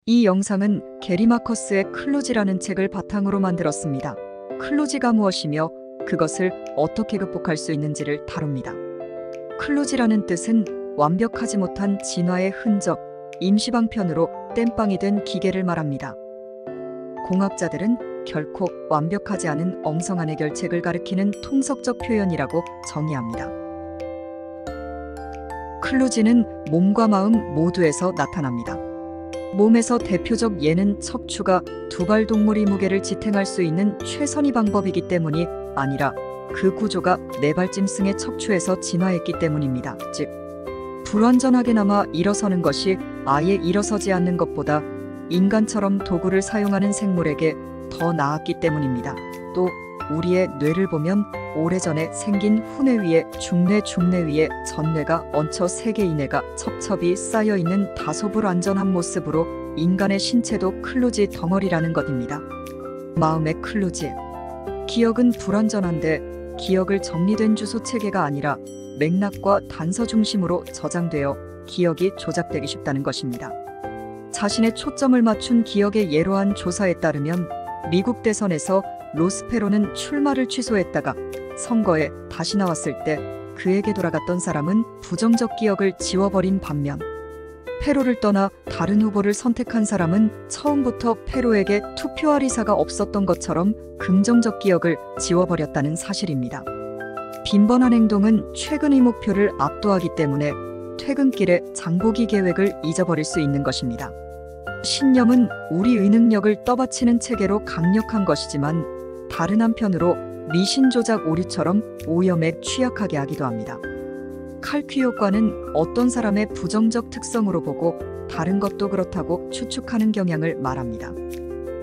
이 영상은 게리 마커스의 클로지라는 책을 바탕으로 만들었습니다. 클로지가 무엇이며 그것을 어떻게 극복할 수 있는지를 다룹니다. 클로지라는 뜻은 완벽하지 못한 진화의 흔적, 임시방편으로 땜빵이 된 기계를 말합니다. 공학자들은 결코 완벽하지 않은 엉성한 해결책을 가리키는 통속적 표현이라고 정의합니다. 클로지는 몸과 마음 모두에서 나타납니다. 몸에서 대표적 예는 척추가 두발 동물이 무게를 지탱할 수 있는 최선의 방법이기 때문이 아니라 그 구조가 네발짐승의 척추에서 진화했기 때문입니다. 즉, 불완전하게나마 일어서는 것이 아예 일어서지 않는 것보다 인간처럼 도구를 사용하는 생물에게 더 나았기 때문입니다. 또 우리의 뇌를 보면 오래전에 생긴 후뇌 위에 중뇌 위에 전뇌가 얹혀 세 개의 뇌가 첩첩이 쌓여있는 다소 불완전한 모습으로 인간의 신체도 클로지 덩어리라는 것입니다. 마음의 클로지. 기억은 불완전한데 기억을 정리된 주소 체계가 아니라 맥락과 단서 중심으로 저장되어 기억이 조작되기 쉽다는 것입니다. 자신의 초점을 맞춘 기억의 예로한 조사에 따르면 미국 대선에서 로스페로는 출마를 취소했다가 선거에 다시 나왔을 때 그에게 돌아갔던 사람은 부정적 기억을 지워버린 반면 페로를 떠나 다른 후보를 선택한 사람은 처음부터 페로에게 투표할 의사가 없었던 것처럼 긍정적 기억을 지워버렸다는 사실입니다. 빈번한 행동은 최근의 목표를 압도하기 때문에 퇴근길에 장보기 계획을 잊어버릴 수 있는 것입니다. 신념은 우리의 능력을 떠받치는 체계로 강력한 것이지만 다른 한편으로 미신 조작 오류처럼 오염에 취약하게 하기도 합니다. 칼퀴 효과는 어떤 사람의 부정적 특성으로 보고 다른 것도 그렇다고 추측하는 경향을 말합니다.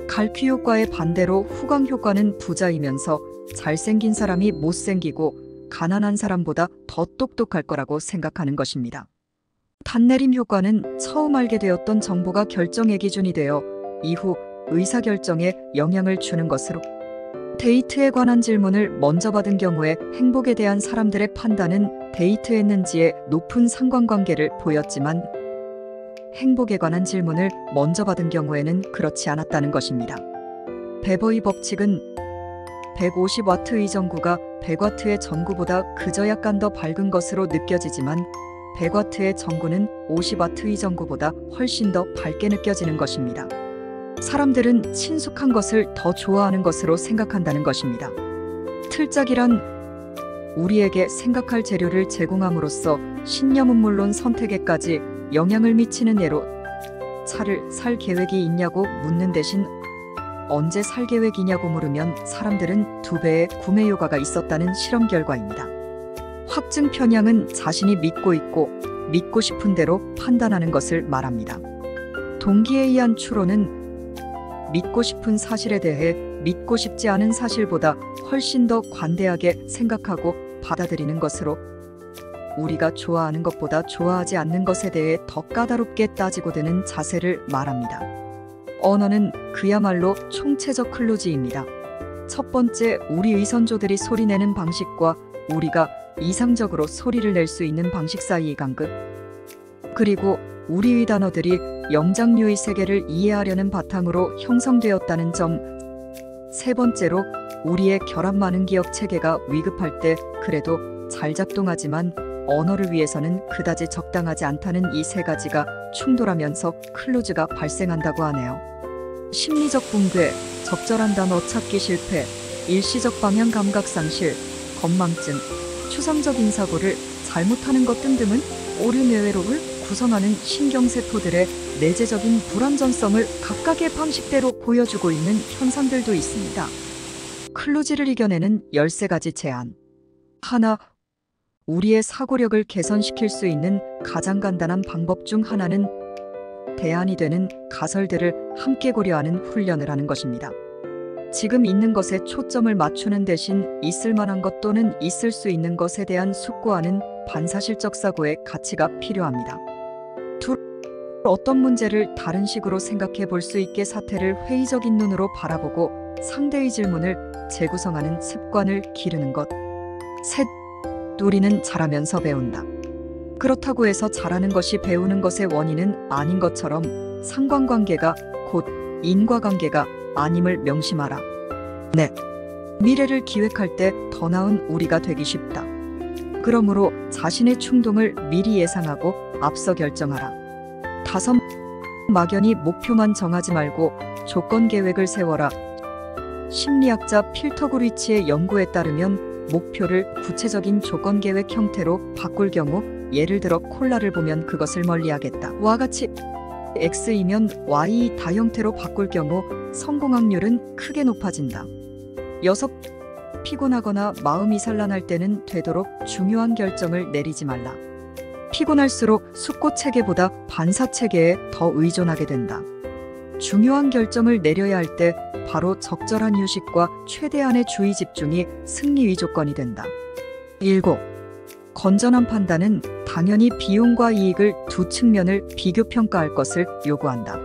칼퀴 효과의 반대로 후광 효과는 부자이면서 잘생긴 사람이 못생기고 가난한 사람보다 더 똑똑할 거라고 생각하는 것입니다. 단내림 효과는 처음 알게 되었던 정보가 결정의 기준이 되어 이후 의사결정에 영향을 주는 것으로 데이트에 관한 질문을 먼저 받은 경우에 행복에 대한 사람들의 판단은 데이트했는지에 높은 상관관계를 보였지만 행복에 관한 질문을 먼저 받은 경우에는 그렇지 않았다는 것입니다. 베버의 법칙은 150W의 전구가 100W의 전구보다 그저 약간 더 밝은 것으로 느껴지지만 100W의 전구는 50W의 전구보다 훨씬 더 밝게 느껴지는 것입니다. 사람들은 친숙한 것을 더 좋아하는 것으로 생각한다는 것입니다. 틀짝이란 우리에게 생각할 재료를 제공함으로써 신념은 물론 선택에까지 영향을 미치는 예로 차를 살 계획이 있냐고 묻는 대신 언제 살 계획이냐고 물으면 사람들은 2배의 구매 효과가 있었다는 실험 결과입니다. 확증 편향은 자신이 믿고 있고 믿고 싶은 대로 판단하는 것을 말합니다. 동기에 의한 추론은 믿고 싶은 사실에 대해 믿고 싶지 않은 사실보다 훨씬 더 관대하게 생각하고 받아들이는 것으로 우리가 좋아하는 것보다 좋아하지 않는 것에 대해 더 까다롭게 따지고 드는 자세를 말합니다. 언어는 그야말로 총체적 클로지입니다. 첫 번째, 우리의 선조들이 소리내는 방식과 우리가 이상적으로 소리를 낼 수 있는 방식 사이의 간극, 그리고 우리의 단어들이 영장류의 세계를 이해하려는 바탕으로 형성되었다는 점, 세 번째로 우리의 결합 많은 기억 체계가 위급할 때 그래도 잘 작동하지만 언어를 위해서는 그다지 적당하지 않다는 이 세 가지가 충돌하면서 클로즈가 발생한다고 하네요. 심리적 붕괴, 적절한 단어 찾기 실패, 일시적 방향 감각 상실, 건망증, 추상적인 사고를 잘못하는 것 등등은 오류 뇌회로를 구성하는 신경세포들의 내재적인 불완전성을 각각의 방식대로 보여주고 있는 현상들도 있습니다. 클로지를 이겨내는 13가지 제안. 하나, 우리의 사고력을 개선시킬 수 있는 가장 간단한 방법 중 하나는 대안이 되는 가설들을 함께 고려하는 훈련을 하는 것입니다. 지금 있는 것에 초점을 맞추는 대신 있을 만한 것 또는 있을 수 있는 것에 대한 숙고하는 반사실적 사고의 가치가 필요합니다. 둘, 어떤 문제를 다른 식으로 생각해 볼 수 있게 사태를 회의적인 눈으로 바라보고 상대의 질문을 재구성하는 습관을 기르는 것. 셋, 우리는 잘하면서 배운다. 그렇다고 해서 잘하는 것이 배우는 것의 원인은 아닌 것처럼 상관관계가 곧 인과관계가 아님을 명심하라. 네. 미래를 기획할 때 더 나은 우리가 되기 쉽다. 그러므로 자신의 충동을 미리 예상하고 앞서 결정하라. 5. 막연히 목표만 정하지 말고 조건 계획을 세워라. 심리학자 필터 구리치의 연구에 따르면 목표를 구체적인 조건 계획 형태로 바꿀 경우, 예를 들어 콜라를 보면 그것을 멀리하겠다 와 같이 X이면 Y 다 형태로 바꿀 경우 성공 확률은 크게 높아진다. 6. 피곤하거나 마음이 산란할 때는 되도록 중요한 결정을 내리지 말라. 피곤할수록 숙고 체계보다 반사 체계에 더 의존하게 된다. 중요한 결정을 내려야 할 때 바로 적절한 휴식과 최대한의 주의 집중이 승리의 조건이 된다. 7. 건전한 판단은 당연히 비용과 이익을 두 측면을 비교 평가할 것을 요구한다.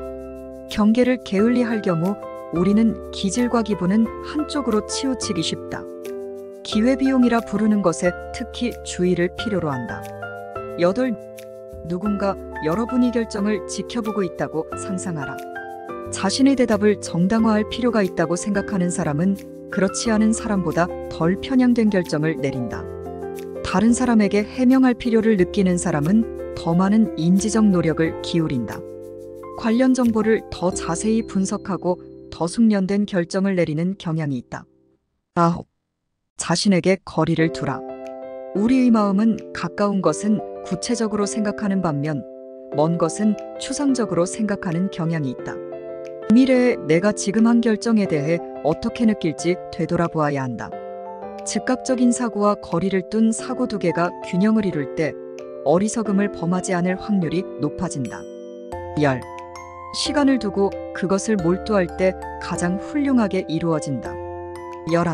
경계를 게을리할 경우 우리는 기질과 기분은 한쪽으로 치우치기 쉽다. 기회비용이라 부르는 것에 특히 주의를 필요로 한다. 8. 누군가 여러분의 결정을 지켜보고 있다고 상상하라. 자신의 대답을 정당화할 필요가 있다고 생각하는 사람은 그렇지 않은 사람보다 덜 편향된 결정을 내린다. 다른 사람에게 해명할 필요를 느끼는 사람은 더 많은 인지적 노력을 기울인다. 관련 정보를 더 자세히 분석하고 더 숙련된 결정을 내리는 경향이 있다. 9. 자신에게 거리를 두라. 우리의 마음은 가까운 것은 구체적으로 생각하는 반면 먼 것은 추상적으로 생각하는 경향이 있다. 미래에 내가 지금 한 결정에 대해 어떻게 느낄지 되돌아보아야 한다. 즉각적인 사고와 거리를 둔 사고 두 개가 균형을 이룰 때 어리석음을 범하지 않을 확률이 높아진다. 10. 시간을 두고 그것을 몰두할 때 가장 훌륭하게 이루어진다. 11.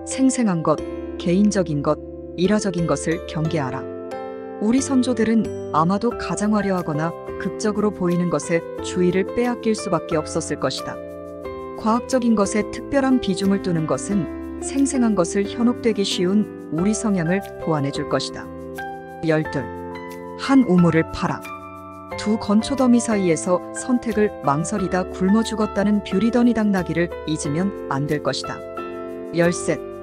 생생한 것, 개인적인 것, 일화적인 것을 경계하라. 우리 선조들은 아마도 가장 화려하거나 극적으로 보이는 것에 주의를 빼앗길 수밖에 없었을 것이다. 과학적인 것에 특별한 비중을 두는 것은 생생한 것을 현혹되기 쉬운 우리 성향을 보완해 줄 것이다. 12. 한 우물을 파라. 두 건초더미 사이에서 선택을 망설이다 굶어 죽었다는 뷰리더니 당나귀를 잊으면 안 될 것이다. 13.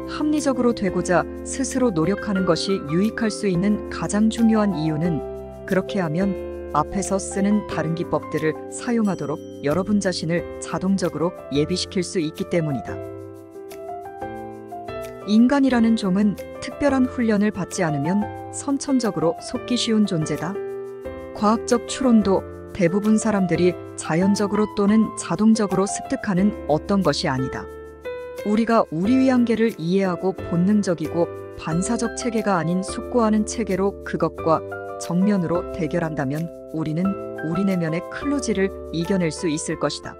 합리적으로 되고자 스스로 노력하는 것이 유익할 수 있는 가장 중요한 이유는 그렇게 하면 앞에서 쓰는 다른 기법들을 사용하도록 여러분 자신을 자동적으로 예비시킬 수 있기 때문이다. 인간이라는 종은 특별한 훈련을 받지 않으면 선천적으로 속기 쉬운 존재다. 과학적 추론도 대부분 사람들이 자연적으로 또는 자동적으로 습득하는 어떤 것이 아니다. 우리가 우리의 한계를 이해하고 본능적이고 반사적 체계가 아닌 숙고하는 체계로 그것과 정면으로 대결한다면 우리는 우리 내면의 클로지를 이겨낼 수 있을 것이다.